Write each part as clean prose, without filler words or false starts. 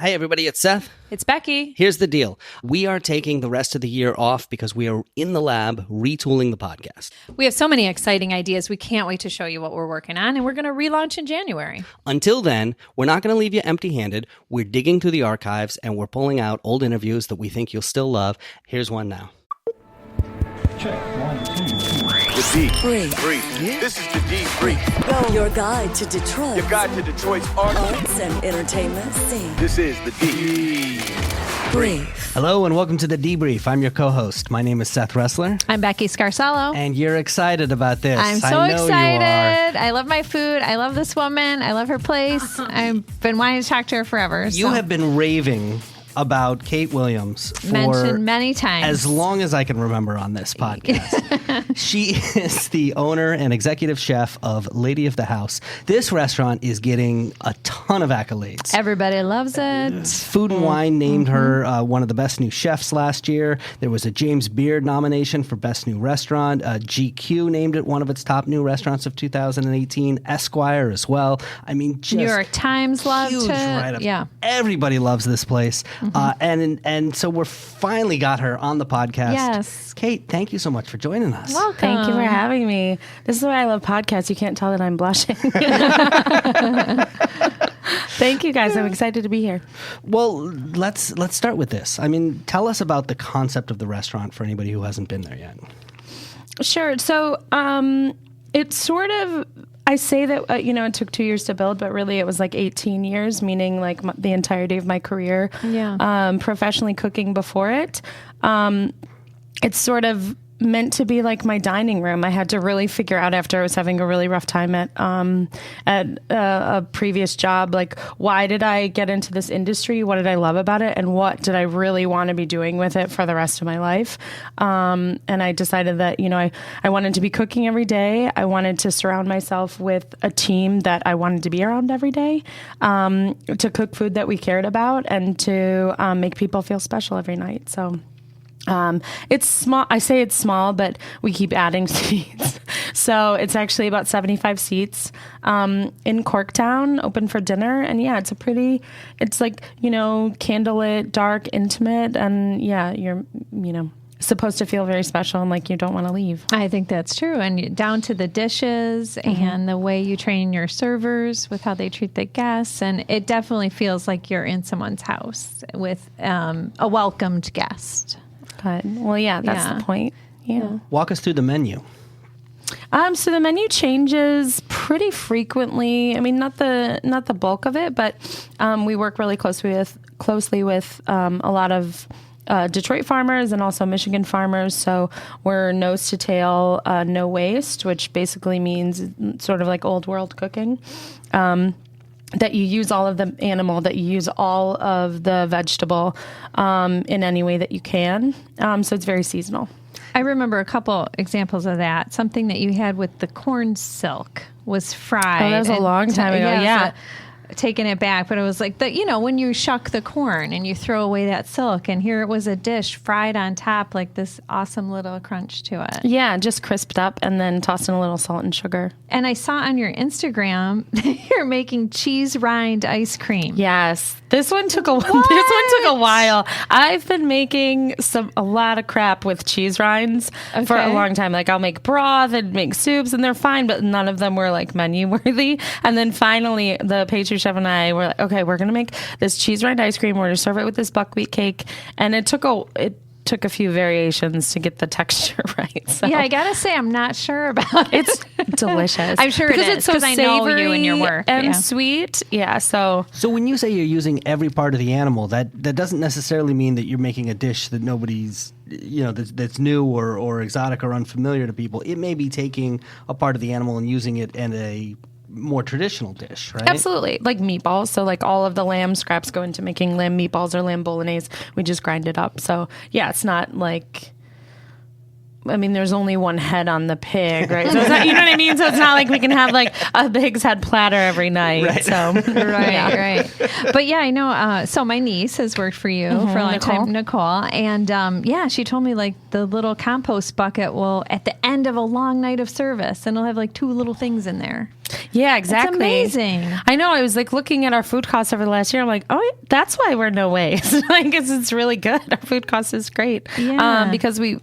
Hey everybody, it's Seth. It's Becky. Here's the deal. We are taking the rest of the year off because we are in the lab retooling the podcast. We have so many exciting ideas. We can't wait to show you what we're working on, and we're going to relaunch in January. Until then, we're not going to leave you empty-handed. We're digging through the archives and we're pulling out old interviews that we think you'll still love. Here's one now. Check. 1, 2, 3. The Brief. Brief. This is the Brief. Your guide to Detroit. Your guide to Detroit's Arts and entertainment scene. This is the Brief. Hello and welcome to the Debrief. I'm your co-host. My name is Seth Ressler. I'm Becky Scarcello. And you're excited about this. I'm so I know excited. I love my food. I love this woman. I love her place. I've been wanting to talk to her forever. You have been raving about Kate Williams for mentioned many times, as long as I can remember on this podcast. She is the owner and executive chef of Lady of the House. This restaurant is getting a ton of accolades. Everybody loves it. Food and Wine named her one of the best new chefs last year. There was a James Beard nomination for best new restaurant. GQ named it one of its top new restaurants of 2018. Esquire as well. I mean, just New York Times loved huge it. write-up. Yeah, everybody loves this place. And so we're finally got her on the podcast. Yes. Kate, thank you so much for joining us. welcome. Thank you for having me. This is why I love podcasts. You can't tell that I'm blushing. Thank you, guys. I'm excited to be here. Well, let's start with this. I mean, tell us about the concept of the restaurant for anybody who hasn't been there yet. Sure. So it's sort of, I say that, it took 2 years to build, but really it was like 18 years, meaning like the entirety of my career professionally cooking before it. It's sort of meant to be like my dining room. I had to really figure out after I was having a really rough time at a previous job, like, why did I get into this industry? What did I love about it? And what did I really want to be doing with it for the rest of my life? And I decided that, I wanted to be cooking every day. I wanted to surround myself with a team that I wanted to be around every day, to cook food that we cared about and to make people feel special every night. So it's small. I say it's small, but we keep adding seats. So it's actually about 75 seats in Corktown, open for dinner. And yeah, it's like, candlelit, dark, intimate. And yeah, you're, supposed to feel very special and like you don't want to leave. I think that's true. And down to the dishes and the way you train your servers with how they treat the guests. And it definitely feels like you're in someone's house with a welcomed guest. Good. Well, yeah, that's the point. Yeah. Walk us through the menu. So the menu changes pretty frequently. I mean, not the bulk of it, but we work really closely with a lot of Detroit farmers and also Michigan farmers. So we're nose to tail, no waste, which basically means sort of like old world cooking. That you use all of the animal, that you use all of the vegetable in any way that you can. So it's very seasonal. I remember a couple examples of that. Something that you had with the corn silk was fried. Oh, that was a long time ago. Yeah. Taking it back, but it was like when you shuck the corn and you throw away that silk, and here it was a dish fried on top, like this awesome little crunch to it. Yeah, just crisped up and then tossed in a little salt and sugar. And I saw on your Instagram you're making cheese rind ice cream. Yes, this one took a while. I've been making a lot of crap with cheese rinds for a long time. Like I'll make broth and make soups, and they're fine, but none of them were like menu worthy. And then finally, the pastry chef and I were like, okay, we're going to make this cheese rind ice cream. We're going to serve it with this buckwheat cake. And it took a few variations to get the texture right. So. Yeah, I got to say, I'm not sure about it. It's delicious. I'm sure because it is, because I know you and your work. And sweet. Yeah, so when you say you're using every part of the animal, that doesn't necessarily mean that you're making a dish that nobody's, that's new or exotic or unfamiliar to people. It may be taking a part of the animal and using it in a more traditional dish, right? Absolutely. Like meatballs. So like all of the lamb scraps go into making lamb meatballs or lamb bolognese. We just grind it up. So yeah, it's not like, I mean, there's only one head on the pig, right? So it's not, you know what I mean? So it's not like we can have like a pig's head platter every night. Right. So right. But yeah, I know. So my niece has worked for you for a long time, Nicole. And she told me like the little compost bucket will, at the end of a long night of service, and it'll have like 2 little things in there. Yeah, exactly. It's amazing. I know. I was like looking at our food costs over the last year. I'm like, oh, that's why we're no waste. Like, it's really good. Our food cost is great. Yeah. Because we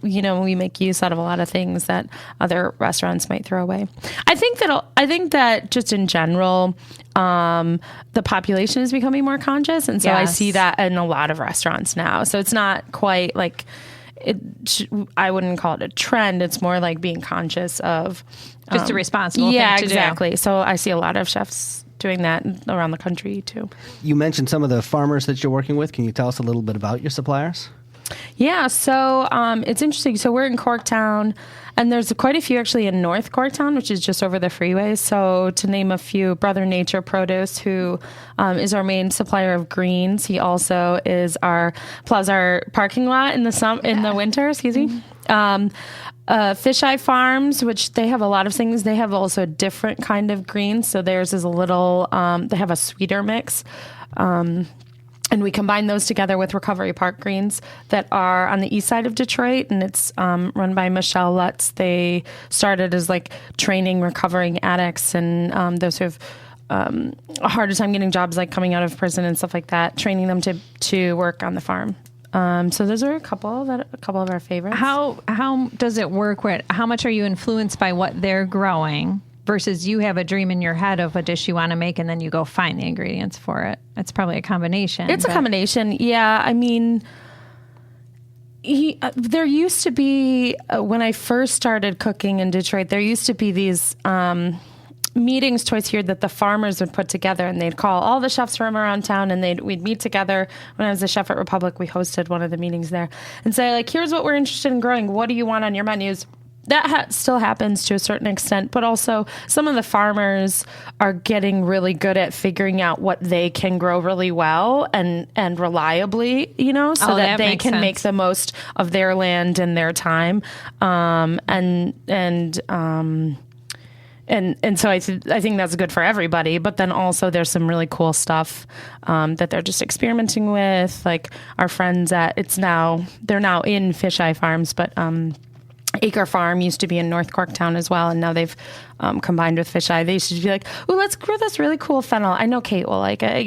make use out of a lot of things that other restaurants might throw away. I think that just in general, the population is becoming more conscious, and so I see that in a lot of restaurants now. So it's not quite like I wouldn't call it a trend. It's more like being conscious of just a responsible thing to exactly. do. So I see a lot of chefs doing that around the country too. You mentioned some of the farmers that you're working with. Can you tell us a little bit about your suppliers? Yeah, so it's interesting. So we're in Corktown, and there's quite a few actually in North Corktown, which is just over the freeway. So to name a few, Brother Nature Produce, who is our main supplier of greens. He also plows our parking lot in the winter. Excuse me. Fisheye Farms, which they have a lot of things. They have also a different kind of greens. So theirs is a little. They have a sweeter mix. And we combine those together with Recovery Park Greens that are on the east side of Detroit, and it's run by Michelle Lutz. They started as like training recovering addicts and those who have a harder time getting jobs, like coming out of prison and stuff like that, training them to work on the farm. So those are a couple of our favorites. How does it work? How much are you influenced by what they're growing versus you have a dream in your head of a dish you want to make and then you go find the ingredients for it? It's probably a combination. It's a combination. Yeah. I mean, there used to be, when I first started cooking in Detroit, there used to be these meetings twice a year that the farmers would put together, and they'd call all the chefs from around town, and we'd meet together. When I was a chef at Republic, we hosted one of the meetings there and say, like, here's what we're interested in growing. What do you want on your menus? That still happens to a certain extent, but also some of the farmers are getting really good at figuring out what they can grow really well and reliably, so that they can make the most of their land and their time. And so I think that's good for everybody. But then also there's some really cool stuff that they're just experimenting with, like our friends they're now in Fisheye Farms, but Acre Farm used to be in North Corktown as well, and now they've combined with Fisheye. They used to be like, "Ooh, let's grow this really cool fennel." I know Kate will like it,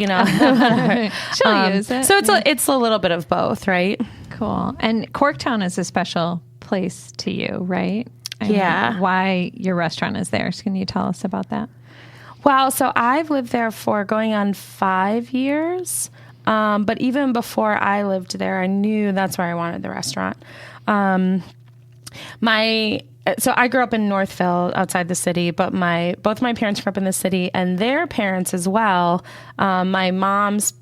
She'll use it. So it's a little bit of both, right? Cool. And Corktown is a special place to you, right? Yeah. Why your restaurant is there? So can you tell us about that? Wow. So I've lived there for going on 5 years. But even before I lived there, I knew that's where I wanted the restaurant. So I grew up in Northville outside the city, but both my parents grew up in the city, and their parents as well. My mom's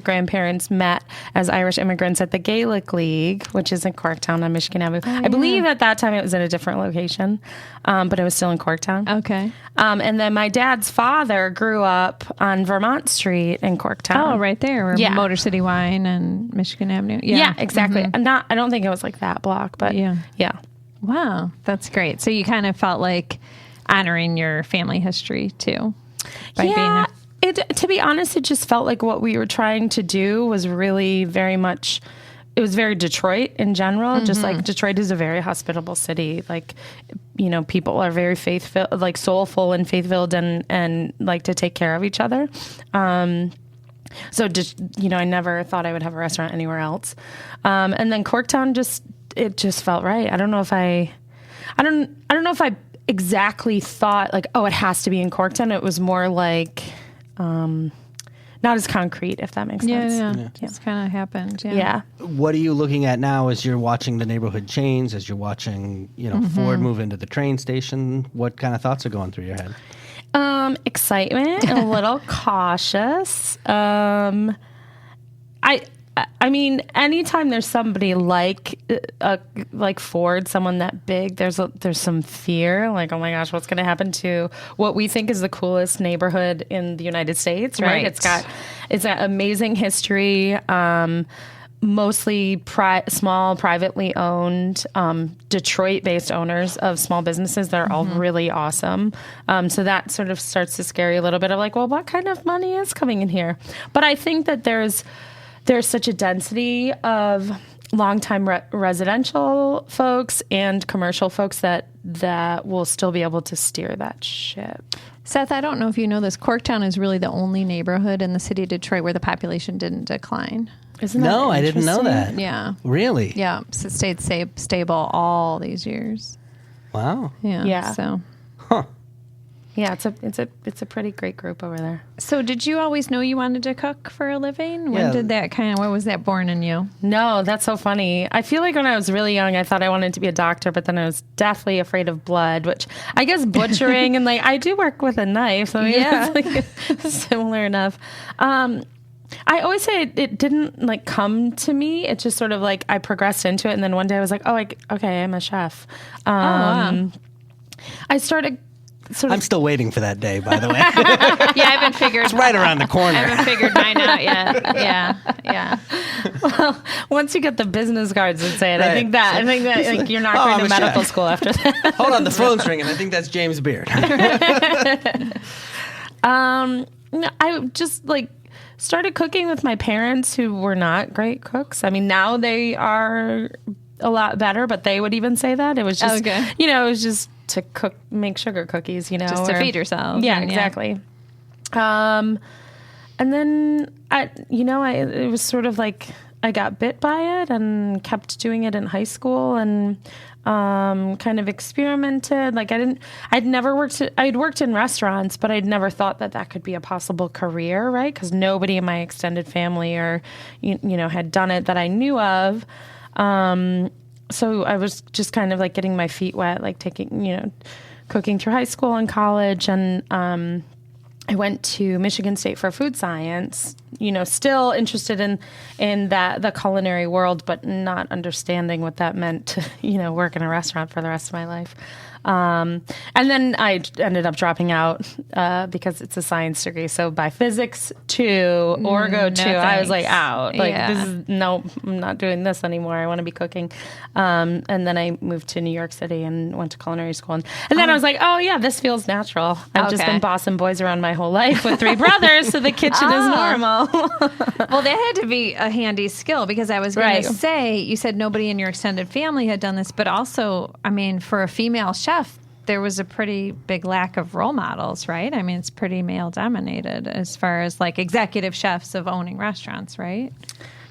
grandparents met as Irish immigrants at the Gaelic League, which is in Corktown on Michigan Avenue. Oh, yeah. I believe at that time it was in a different location, but it was still in Corktown. Okay. And then my dad's father grew up on Vermont Street in Corktown. Oh, right there, where Motor City Wine and Michigan Avenue. Yeah, exactly. Mm-hmm. I don't think it was like that block, but yeah. Wow, that's great. So you kind of felt like honoring your family history too by being there. To be honest, it just felt like what we were trying to do was really very much, it was very Detroit in general. Just like Detroit is a very hospitable city. Like, people are very faith-filled, like soulful and faith-filled and like to take care of each other. So just, I never thought I would have a restaurant anywhere else. And then Corktown it just felt right. I don't know if I exactly thought like, oh, it has to be in Corktown. It was more like, not as concrete, if that makes sense. Yeah. It's kind of happened. Yeah. What are you looking at now as you're watching the neighborhood change, as you're watching, Ford move into the train station? What kind of thoughts are going through your head? Excitement and a little cautious. I mean, anytime there's somebody like Ford, someone that big, there's some fear, like, oh my gosh, what's going to happen to what we think is the coolest neighborhood in the United States, right? It's got amazing history, mostly small, privately owned, Detroit-based owners of small businesses that are all really awesome. So that sort of starts to scare you a little bit of like, well, what kind of money is coming in here? But I think that there's such a density of longtime residential folks and commercial folks that that will still be able to steer that ship. Seth, I don't know if you know this. Corktown is really the only neighborhood in the city of Detroit where the population didn't decline. Isn't that No, I didn't know that. Yeah. Really? Yeah. So it stayed stable all these years. Wow. Yeah. Yeah. So. Yeah, it's a pretty great group over there. So did you always know you wanted to cook for a living? Yeah. When was that born in you? No, that's so funny. I feel like when I was really young, I thought I wanted to be a doctor, but then I was deathly afraid of blood, which I guess butchering and like I do work with a knife. So Yeah. it's like similar enough. I always say it didn't like come to me. It just sort of like I progressed into it, and then one day I was like, okay, I'm a chef. Wow. I started. I'm still waiting for that day, by the way. Yeah, I haven't figured. It's right around the corner. I haven't figured mine out yet. Yeah. Well, once you get the business cards and say it, Right. I think that like, you're not Oh, going I'm to a medical chef. school after that. Hold on, the phone's ringing. I think that's James Beard. No, I just like started cooking with my parents who were not great cooks. I mean, now they are a lot better, but they would even say that. It was just, Okay. it was just to make sugar cookies, Just to feed yourself. Yeah, And, exactly. And then it was sort of like I got bit by it and kept doing it in high school and kind of experimented. Like I'd worked in restaurants, but I'd never thought that could be a possible career, right? Because nobody in my extended family or, had done it that I knew of. So I was just kind of like getting my feet wet, like cooking through high school and college. And I went to Michigan State for food science, still interested in the culinary world, but not understanding what that meant to, work in a restaurant for the rest of my life. And then I ended up dropping out because it's a science degree. So by physics 2, Orgo 2, I was like out. Like I'm not doing this anymore. I want to be cooking. And then I moved to New York City and went to culinary school. And then I was like, oh yeah, this feels natural. I've just been bossing boys around my whole life with 3 brothers, so the kitchen is normal. Well, that had to be a handy skill because I was going to say, you said nobody in your extended family had done this, but also, I mean, for a female chef, there was a pretty big lack of role models, right? I mean, it's pretty male dominated as far as like executive chefs of owning restaurants, right?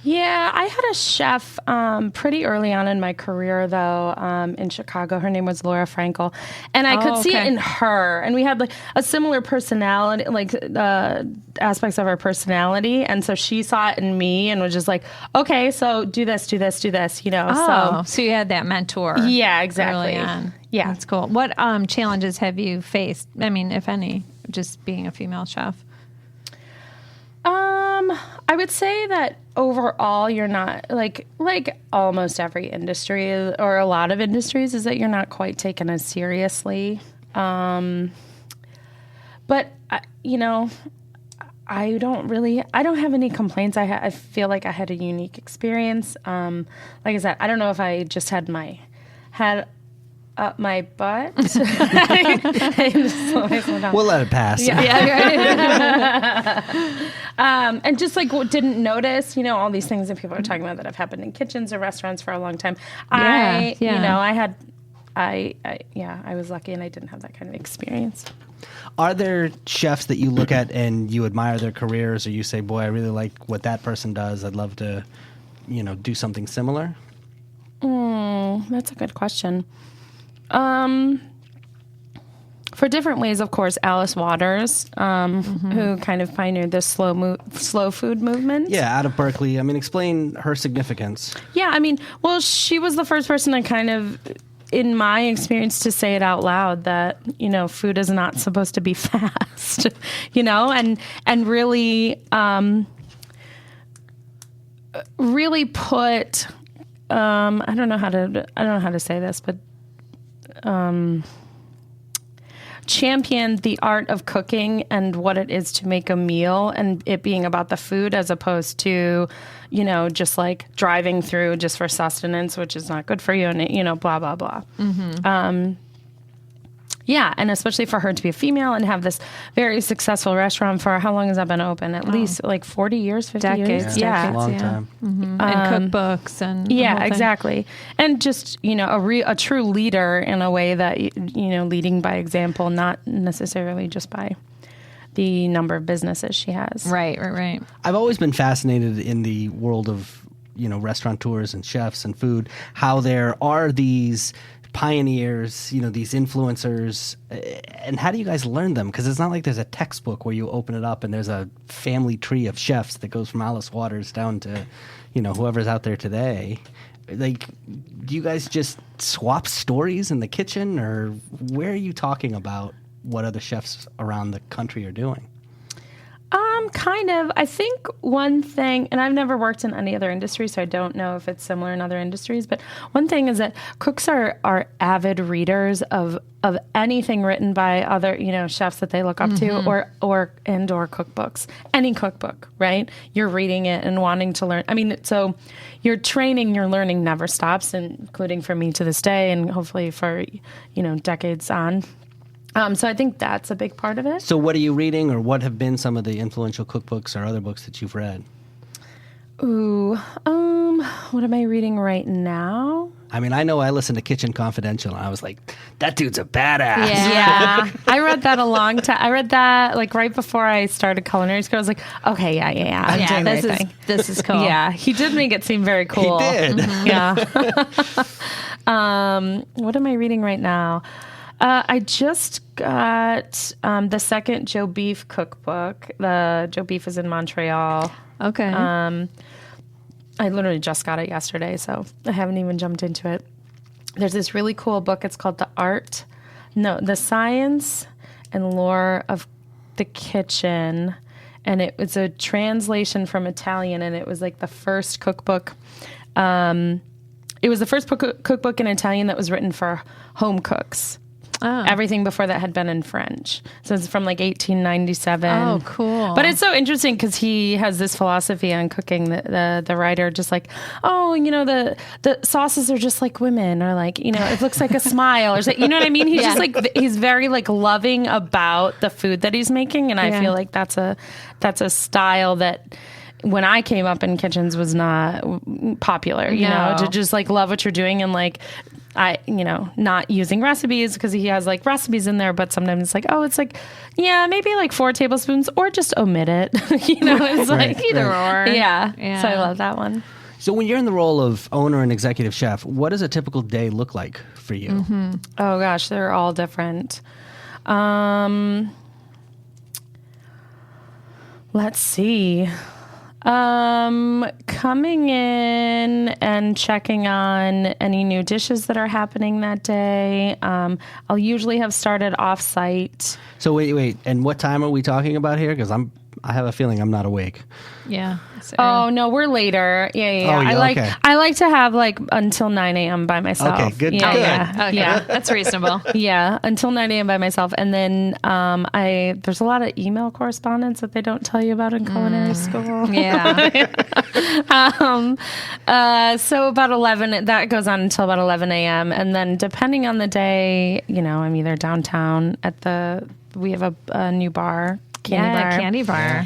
Yeah, I had a chef pretty early on in my career, though, in Chicago. Her name was Laura Frankel. And I could see it in her. And we had like a similar personality, like aspects of our personality. And so she saw it in me and was just like, okay, so do this, do this, do this, So you had that mentor. Yeah, exactly. Early on. Yeah. That's cool. What challenges have you faced? I mean, if any, just being a female chef? I would say that overall, you're not like almost every industry or a lot of industries is that you're not quite taken as seriously. But I don't have any complaints. I feel like I had a unique experience. Like I said, I don't know if I just had my head up my butt. We'll let it pass. And just like didn't notice, all these things that people are talking about that have happened in kitchens or restaurants for a long time. I was lucky and I didn't have that kind of experience. Are there chefs that you look at and you admire their careers, or you say, boy, I really like what that person does. I'd love to, do something similar? That's a good question. For different ways, of course, Alice Waters, who kind of pioneered this slow food movement. Yeah, out of Berkeley. I mean, explain her significance. Yeah, I mean, well, she was the first person to kind of, in my experience, to say it out loud that, food is not supposed to be fast, and really, really put, I don't know how to say this, but championed the art of cooking and what it is to make a meal and it being about the food as opposed to, just like driving through just for sustenance, which is not good for you and, blah, blah, blah. Mm-hmm. Yeah, and especially for her to be a female and have this very successful restaurant for how long has that been open? At least like 40 years, 50 years? Decades. Yeah. It's a long time. And cookbooks and the whole Yeah, thing. exactly. And just, a true leader in a way that, leading by example, not necessarily just by the number of businesses she has. Right. I've always been fascinated in the world of, restaurateurs and chefs and food, how there are these pioneers, these influencers, and how do you guys learn them? Because it's not like there's a textbook where you open it up and there's a family tree of chefs that goes from Alice Waters down to, whoever's out there today. Like, do you guys just swap stories in the kitchen, or where are you talking about what other chefs around the country are doing? Kind of. I think one thing, and I've never worked in any other industry, so I don't know if it's similar in other industries, but one thing is that cooks are avid readers of anything written by other, chefs that they look up to, or cookbooks. Any cookbook, right? You're reading it and wanting to learn. I mean, so your training, your learning never stops, including for me to this day, and hopefully for, decades on. So I think that's a big part of it. So what are you reading, or what have been some of the influential cookbooks or other books that you've read? Ooh, what am I reading right now? I mean, I know I listened to Kitchen Confidential, and I was like, that dude's a badass. Yeah. I read that a long time. I read that like right before I started culinary school. I was like, okay, yeah. I'm doing the right thing. This is cool. Yeah, he did make it seem very cool. He did. Yeah. What am I reading right now? I just got the second Joe Beef cookbook. The Joe Beef is in Montreal. Okay. I literally just got it yesterday, so I haven't even jumped into it. There's this really cool book. It's called The Science and Lore of the Kitchen. And it was a translation from Italian, and it was like the first cookbook. It was the first cookbook in Italian that was written for home cooks. Oh. Everything before that had been in French. So it's from like 1897. Oh, cool. But it's so interesting because he has this philosophy on cooking, the writer, just like, the sauces are just like women, or like, it looks like a smile, or you know what I mean? He's just like, he's very like loving about the food that he's making. And I feel like that's a style that when I came up in kitchens was not popular, to just like love what you're doing, and like, not using recipes, because he has like recipes in there, but sometimes it's like, it's like, maybe like 4 tablespoons, or just omit it. It's like either or. Yeah. So I love that one. So when you're in the role of owner and executive chef, what does a typical day look like for you? Mm-hmm. Oh gosh, they're all different. Let's see. Coming in and checking on any new dishes that are happening that day. I'll usually have started off-site. So wait, and what time are we talking about here? Because I have a feeling I'm not awake. Yeah. Oh no, we're later. Yeah. Oh, I like to have like until 9 a.m. by myself. Okay, good. Yeah, good. yeah, Okay. yeah. That's reasonable. Yeah, until 9 a.m. by myself. And then there's a lot of email correspondence that they don't tell you about in culinary school. Yeah. So about 11, that goes on until about 11 a.m. And then depending on the day, I'm either downtown we have a new bar. Candy bar.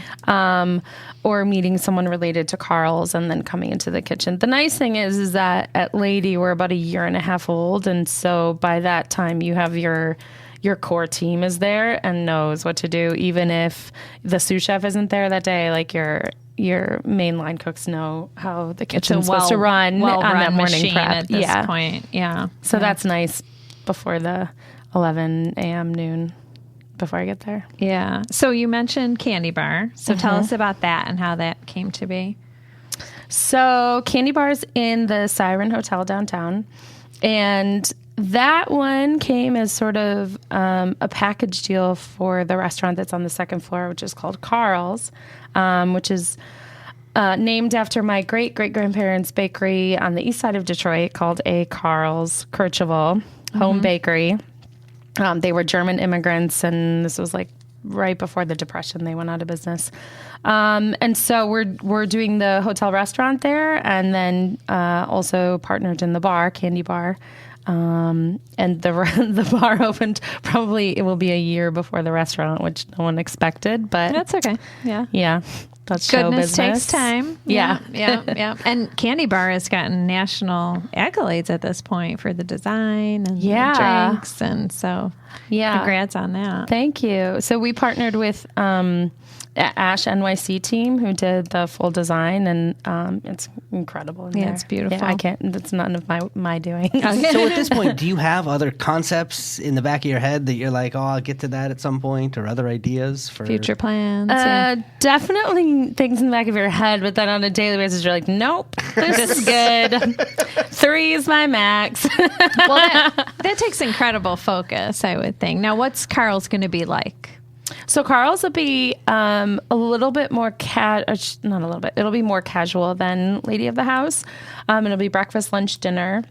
Or meeting someone related to Karl's and then coming into the kitchen. The nice thing is that at Lady, we're about 1.5 years old. And so by that time, you have your core team is there and knows what to do. Even if the sous chef isn't there that day, like your mainline cooks know how the kitchen's supposed to run on that morning prep. At this point. Yeah. So that's nice before the 11 a.m. noon. Before I get there. Yeah. So you mentioned Candy Bar. So tell us about that and how that came to be. So Candy Bar's in the Siren Hotel downtown. And that one came as sort of a package deal for the restaurant that's on the second floor, which is called Karl's, which is named after my great-great-grandparents' bakery on the east side of Detroit called A. Karl's Kirchhoff Home Bakery. They were German immigrants, and this was like right before the Depression. They went out of business. And so we're doing the hotel restaurant there, and then also partnered in the bar, Candy Bar. And the bar opened probably it will be a year before the restaurant, which no one expected, but That's okay. Yeah. yeah, that's show Goodness business. takes time. Yeah. Yeah. And Candy Bar has gotten national accolades at this point for the design and the drinks. And so congrats on that. Thank you. So we partnered with Ash NYC team who did the full design, and it's incredible. In there. It's beautiful. Yeah, I can't. That's none of my doing. So at this point, do you have other concepts in the back of your head that you're like, oh, I'll get to that at some point, or other ideas for Future plans. Definitely things in the back of your head, but then on a daily basis, you're like, nope, this is good. 3 is my max. Well, that takes incredible focus, I would think. Now, what's Karl's going to be like? So Karl's will be a little bit more not a little bit. It'll be more casual than Lady of the House. It'll be breakfast, lunch, dinner,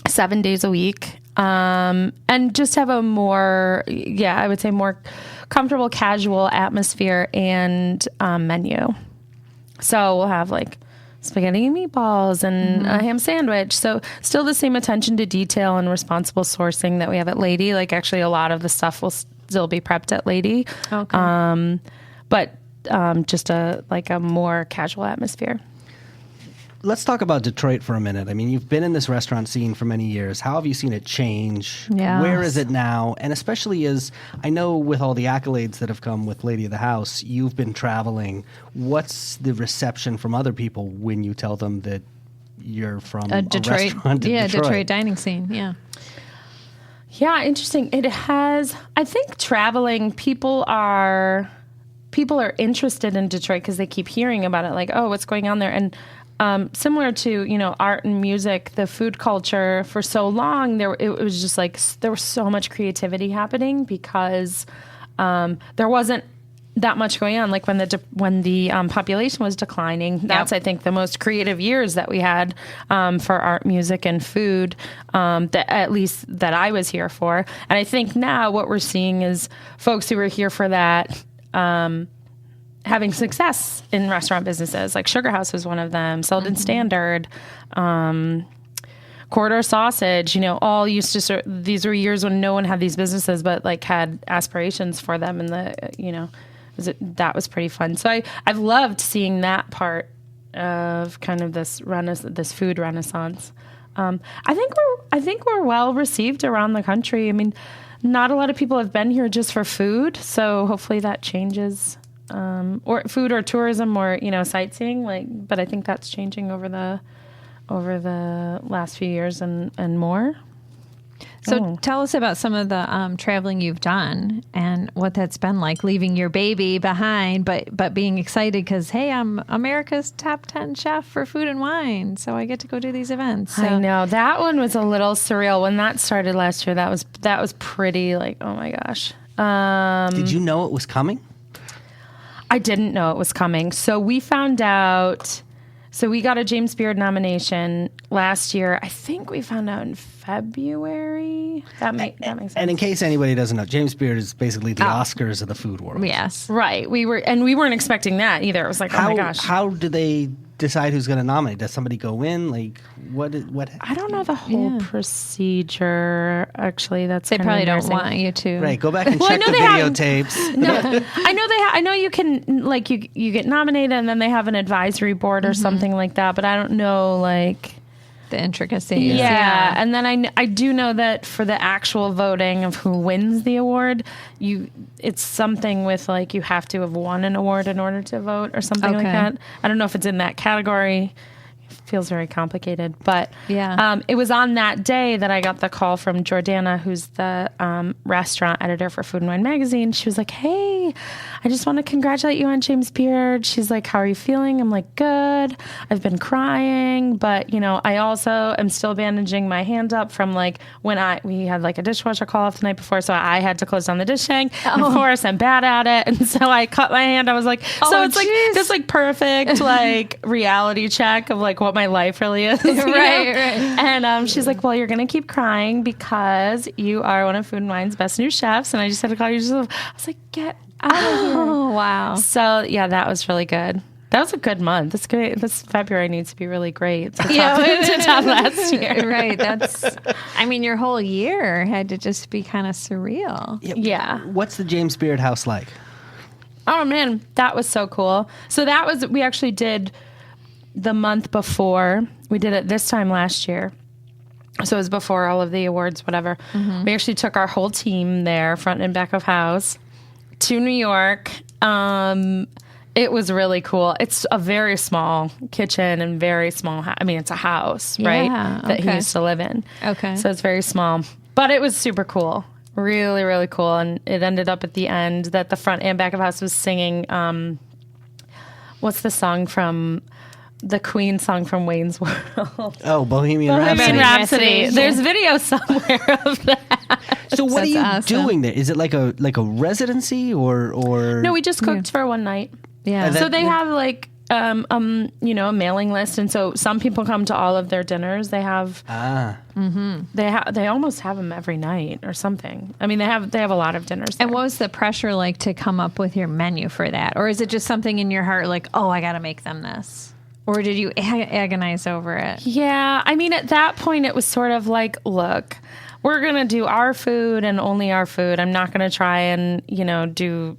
7 days a week, and just have a more, I would say more comfortable, casual atmosphere and menu. So we'll have like spaghetti and meatballs and a ham sandwich. So still the same attention to detail and responsible sourcing that we have at Lady. Like actually a lot of the stuff will still be prepped at Lady. Okay. But just a more casual atmosphere. Let's talk about Detroit for a minute. I mean, you've been in this restaurant scene for many years. How have you seen it change? Yes. Where is it now? And especially as I know with all the accolades that have come with Lady of the House, you've been traveling. What's the reception from other people when you tell them that you're from a restaurant in Detroit? Detroit dining scene, yeah. Yeah, interesting. It has, I think traveling, people are interested in Detroit because they keep hearing about it, like, oh, what's going on there? And similar to, art and music, the food culture for so long, it was just like, there was so much creativity happening because there wasn't that much going on. Like when the population was declining, that's, I think, the most creative years that we had for art, music, and food, that at least that I was here for. And I think now what we're seeing is folks who were here for that, having success in restaurant businesses. Like Sugar House was one of them, Selden Standard, Corridor Sausage, all used to these were years when no one had these businesses, but like had aspirations for them, and that was pretty fun. So I've loved seeing that part of kind of this food renaissance. I think we're well received around the country. I mean, not a lot of people have been here just for food, so hopefully that changes. Or food or tourism or sightseeing, but I think that's changing over the last few years and more. So tell us about some of the traveling you've done and what that's been like, leaving your baby behind, but being excited because, hey, I'm America's top 10 chef for food and wine, so I get to go do these events. So. I know that one was a little surreal when that started last year. That was pretty like, oh my gosh. Did you know it was coming? I didn't know it was coming. So we found out. So we got a James Beard nomination last year. I think we found out in February. That makes sense. And in case anybody doesn't know, James Beard is basically the Oscars of the food world. Yes. Right. We weren't expecting that either. It was like, oh my gosh. How do they decide who's going to nominate? Does somebody go in? Like, what? I don't know the whole procedure. Actually, they probably don't want you to. Right. Go back and check the videotapes. No, I know I know you can you get nominated and then they have an advisory board or something like that. But I don't know the intricacies. Yeah. And then I do know that for the actual voting of who wins the award, it's something with you have to have won an award in order to vote or something like that. I don't know if it's in that category. It feels very complicated, but it was on that day that I got the call from Jordana, who's the restaurant editor for Food and Wine magazine. She was like, hey, I just want to congratulate you on James Beard. She's like, how are you feeling? I'm like, good. I've been crying, but I also am still bandaging my hand up from when we had a dishwasher call off the night before, so I had to close down the dishing. And of course, I'm bad at it, and so I cut my hand. I was like, this perfect reality check of what my life really is. Right. And she's like, well, you're gonna keep crying because you are one of Food and Wine's best new chefs, and I just had to call you. I was like, get out of here. Oh, wow. So yeah, that was really good. That was a good month. This great. This February needs to be really great to top last year. Right. Your whole year had to just be kind of surreal. Yeah. What's the James Beard house like? Oh man, that was so cool. So we actually did the month before. We did it this time last year. So it was before all of the awards, whatever. Mm-hmm. We actually took our whole team there, front and back of house, to New York. It was really cool. It's a very small kitchen and very small. It's a house, right? That he used to live in. Okay. So it's very small, but it was super cool. Really, really cool. And it ended up at the end that the front and back of house was singing. What's the song from the Queen song from Wayne's World? Oh, Bohemian Rhapsody. There's video somewhere of that. So what are you doing there? Is it like a residency or? No, we just cooked for one night. Yeah. So they have like a mailing list, and so some people come to all of their dinners. They have they almost have them every night or something. They have a lot of dinners there. And what was the pressure like to come up with your menu for that? Or is it just something in your heart like, oh, I got to make them this? Or did you agonize over it? Yeah. At that point it was sort of like, look, we're going to do our food and only our food. I'm not going to try and, do...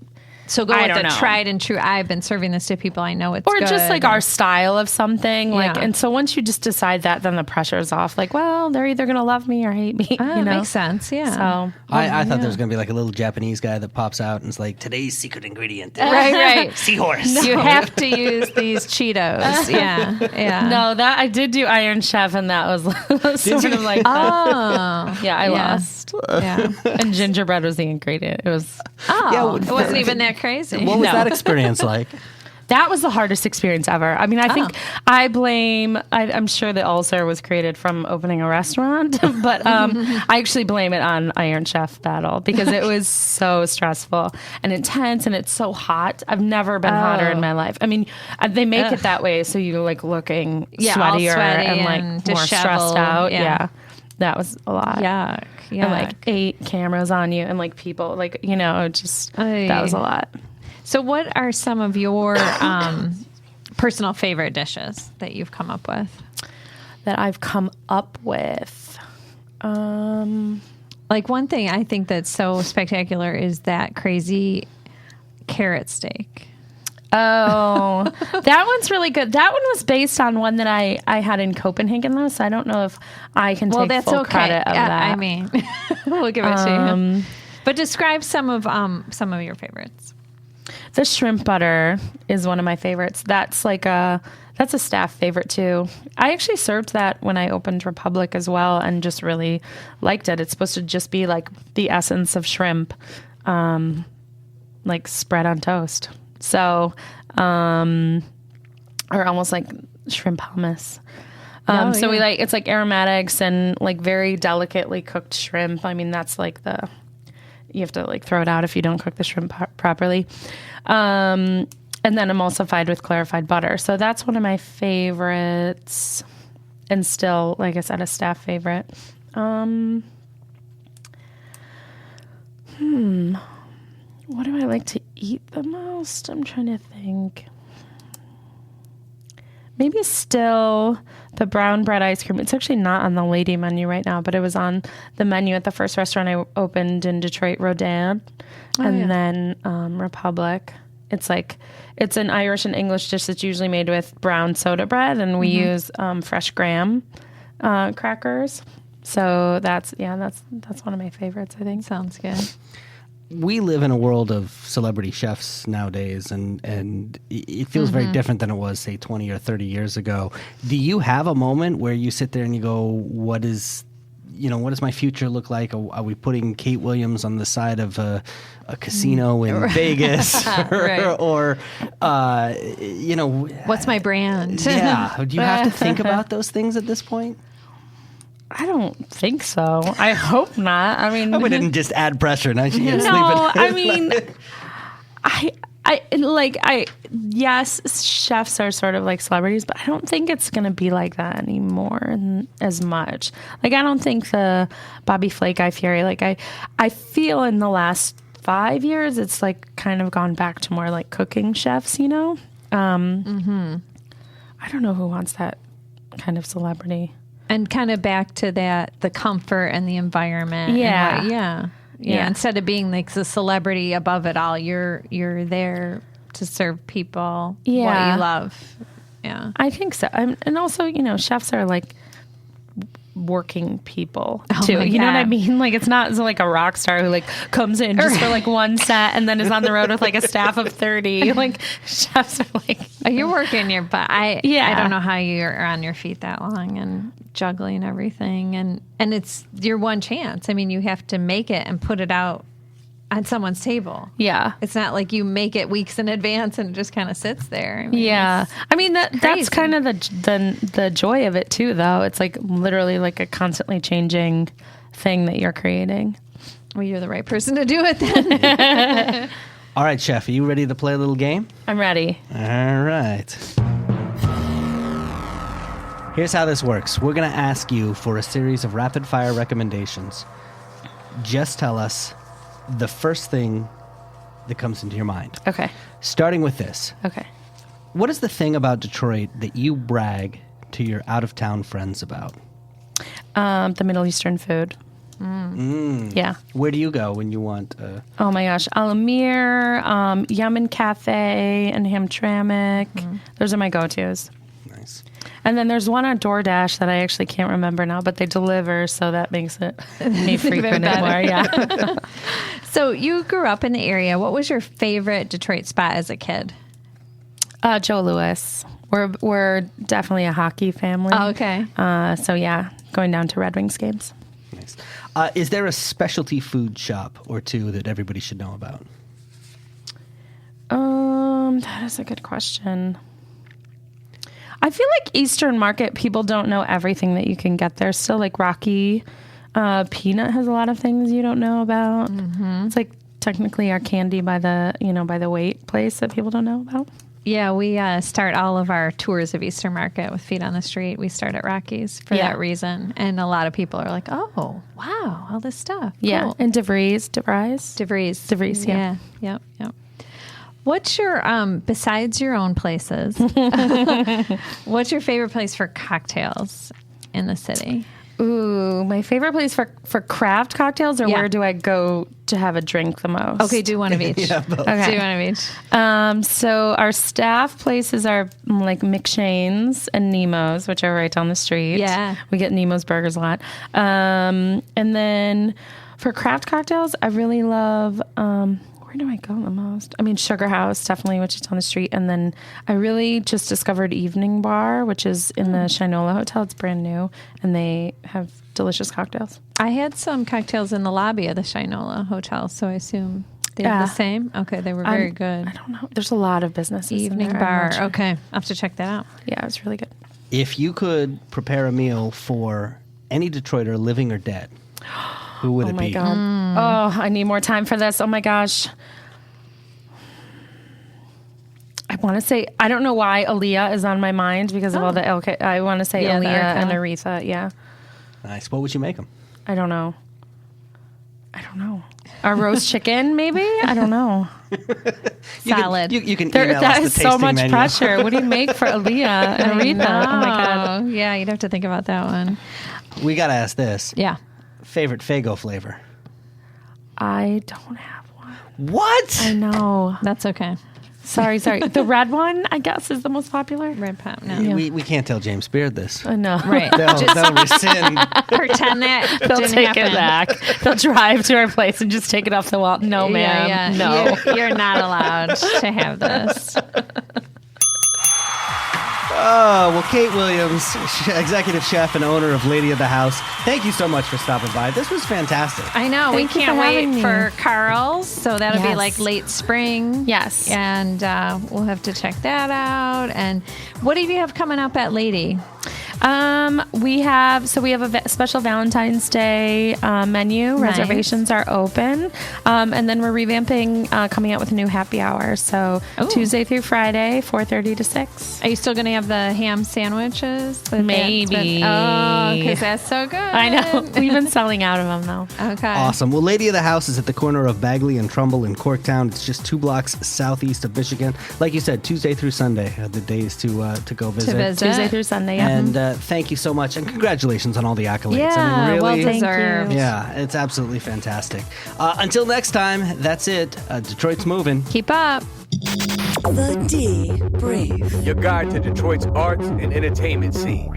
So go with the tried and true. I've been serving this to people I know it's or good. just like our style of something. And so once you just decide that, then the pressure's off. Like, well, they're either going to love me or hate me. Makes sense. Yeah. So I thought there was going to be like a little Japanese guy that pops out and is like, today's secret ingredient. Right. Seahorse. No. You have to use these Cheetos. Yeah. No, that I did do Iron Chef, and that was sort of like, I lost. Yeah. And gingerbread was the ingredient. It was. It wasn't even that crazy. What was that experience like? That was the hardest experience ever. I think I'm sure the ulcer was created from opening a restaurant, but I actually blame it on Iron Chef battle because it was so stressful and intense, and it's so hot. I've never been hotter in my life. They make it that way so you're like looking sweatier and like more stressed out. Yeah. That was a lot. Yuck. And like 8 cameras on you and like people that was a lot. So what are some of your personal favorite dishes that you've come up with? That I've come up with? Like one thing I think that's so spectacular is that crazy carrot steak. Oh, that one's really good. That one was based on one that I had in Copenhagen, though, so I don't know if I can take full credit of that. We'll give it to you. But describe some of your favorites. The shrimp butter is one of my favorites. That's a staff favorite too. I actually served that when I opened Republic as well, and just really liked it. It's supposed to just be like the essence of shrimp, like spread on toast. So, or almost like shrimp hummus. We it's like aromatics and like very delicately cooked shrimp. That's like you have to like throw it out if you don't cook the shrimp properly. And then emulsified with clarified butter. So that's one of my favorites, and still, like I said, a staff favorite. What do I like to eat the most? I'm trying to think. Maybe still the brown bread ice cream. It's actually not on the lady menu right now, but it was on the menu at the first restaurant I opened in Detroit, Rodin, then Republic. It's an Irish and English dish that's usually made with brown soda bread, and we use fresh graham crackers. So that's one of my favorites, I think. Sounds good. We live in a world of celebrity chefs nowadays, and it feels very different than it was, say, 20 or 30 years ago. Do you have a moment where you sit there and you go, what does my future look like? Are we putting Kate Williams on the side of a casino in Vegas? What's my brand? Yeah. Do you have to think about those things at this point? I don't think so. I hope not. I wouldn't just add pressure. Now she can't yes, chefs are sort of like celebrities, but I don't think it's going to be like that anymore as much. Like, I don't think the Bobby Flay, Guy Fieri, I feel in the last 5 years, it's like kind of gone back to more like cooking chefs, I don't know who wants that kind of celebrity. And kind of back to that, the comfort and the environment. Yeah. Yeah. Instead of being like the celebrity above it all, you're there to serve people what you love. Yeah. I think so. And also, you know, chefs are like working people Oh too. my You know what I God. mean? Like, it's not like a rock star who like comes in just for like one set and then is on the road with like a staff of 30. Like, chefs are like, You're working your butt. I don't know how you're on your feet that long and juggling everything. And it's your one chance. I mean, you have to make it and put it out on someone's table. yeah. It's not like you make it weeks in advance and it just kind of sits there. I mean, Yeah. I mean, that's crazy. kind of the joy of it too, though. It's like literally like a constantly changing thing that you're creating. Well, you're the right person to do it then. All right, Chef, are you ready to play a little game? I'm ready. All right. Here's how this works. We're going to ask you for a series of rapid-fire recommendations. Just tell us the first thing that comes into your mind. Okay. Starting with this. Okay. What is the thing about Detroit that you brag to your out-of-town friends about? The Middle Eastern food. Yeah. Where do you go when you want... Oh my gosh. Al-Amir, Yemen Cafe, and Hamtramck. Those are my go-tos. nice. And then there's one on DoorDash that I actually can't remember now, but they deliver, so that makes it me frequent it more. Yeah. So you grew up in the area. What was your favorite Detroit spot as a kid? Joe Louis. We're definitely a hockey family. Oh, okay. So yeah, going down to Red Wings games. Nice. Is there a specialty food shop or two that everybody should know about? That is a good question. I feel like Eastern Market, people don't know everything that you can get there. Still, like Rocky Peanut has a lot of things you don't know about. It's like technically our candy by the weight place that people don't know about. Yeah, we start all of our tours of Eastern Market with Feet on the Street. We start at Rocky's for that reason. And a lot of people are like, oh, wow, all this stuff. Yeah, Cool. and DeVries, yeah. Yep. What's your, besides your own places, what's your favorite place for cocktails in the city? Ooh, my favorite place for craft cocktails, or where do I go to have a drink the most? Okay, do one of each. Yeah, both. Okay. Do one of each. So our staff places are like McShane's and Nemo's, which are right down the street. Yeah. We get Nemo's burgers a lot. And then for craft cocktails, I really love, where do I go the most? I mean, Sugar House, definitely, which is down the street. And then I really just discovered Evening Bar, which is in the Shinola Hotel. It's brand new, and they have delicious cocktails. I had some cocktails in the lobby of the Shinola Hotel, so I assume they're the same. Okay, they were very good. I don't know. There's a lot of businesses in Evening there. Bar. I'm not sure. Okay, I'll have to check that out. Yeah, it was really good. If you could prepare a meal for any Detroiter, living or dead, who would Oh it my be? God. Oh, I need more time for this. Oh my gosh. I want to say, I don't know why Aaliyah is on my mind because of all the LK. I want to say Yeah, the Aaliyah and Arcana. Aretha. Yeah. Nice. What would you make them? I don't know. A roast chicken, maybe? I don't know. Salad. You can There, email that us is the so tasting much menu. pressure. What do you make for Aaliyah and Aretha? Oh my God. Yeah, you'd have to think about that one. We got to ask this. Yeah. Favorite Faygo flavor? I don't have one. What? I know. That's okay. Sorry. The red one, I guess, is the most popular. Red pop. No. We can't tell James Beard this. I know. Right. They'll rescind. Pretend that They'll didn't take happen. it back. They'll drive to our place and just take it off the wall. No, ma'am. Yeah. No. You're not allowed to have this. Oh, well, Kate Williams, executive chef and owner of Lady of the House, thank you so much for stopping by. This was fantastic. I know. Thank we you can't for wait having me. for Karl's. So that'll be Yes. like late spring. Yes. And we'll have to check that out. And what do you have coming up at Lady? We have a special Valentine's Day menu. Nice. Reservations are open, and then we're revamping, coming out with a new happy hour. So Tuesday through Friday, 4:30 to 6. Are you still going to have the ham sandwiches? Maybe. Oh, because that's so good. I know. We've been selling out of them though. Okay. Awesome. Well, Lady of the House is at the corner of Bagley and Trumbull in Corktown. It's just 2 blocks southeast of Michigan. Like you said, Tuesday through Sunday are the days to go visit. Tuesday through Sunday. Yeah. And thank you so much, and congratulations on all the accolades. Yeah, I mean, really, well deserved. yeah, it's absolutely fantastic. Until next time, that's it. Detroit's moving. Keep up. The D Brief. Your guide to Detroit's arts and entertainment scene.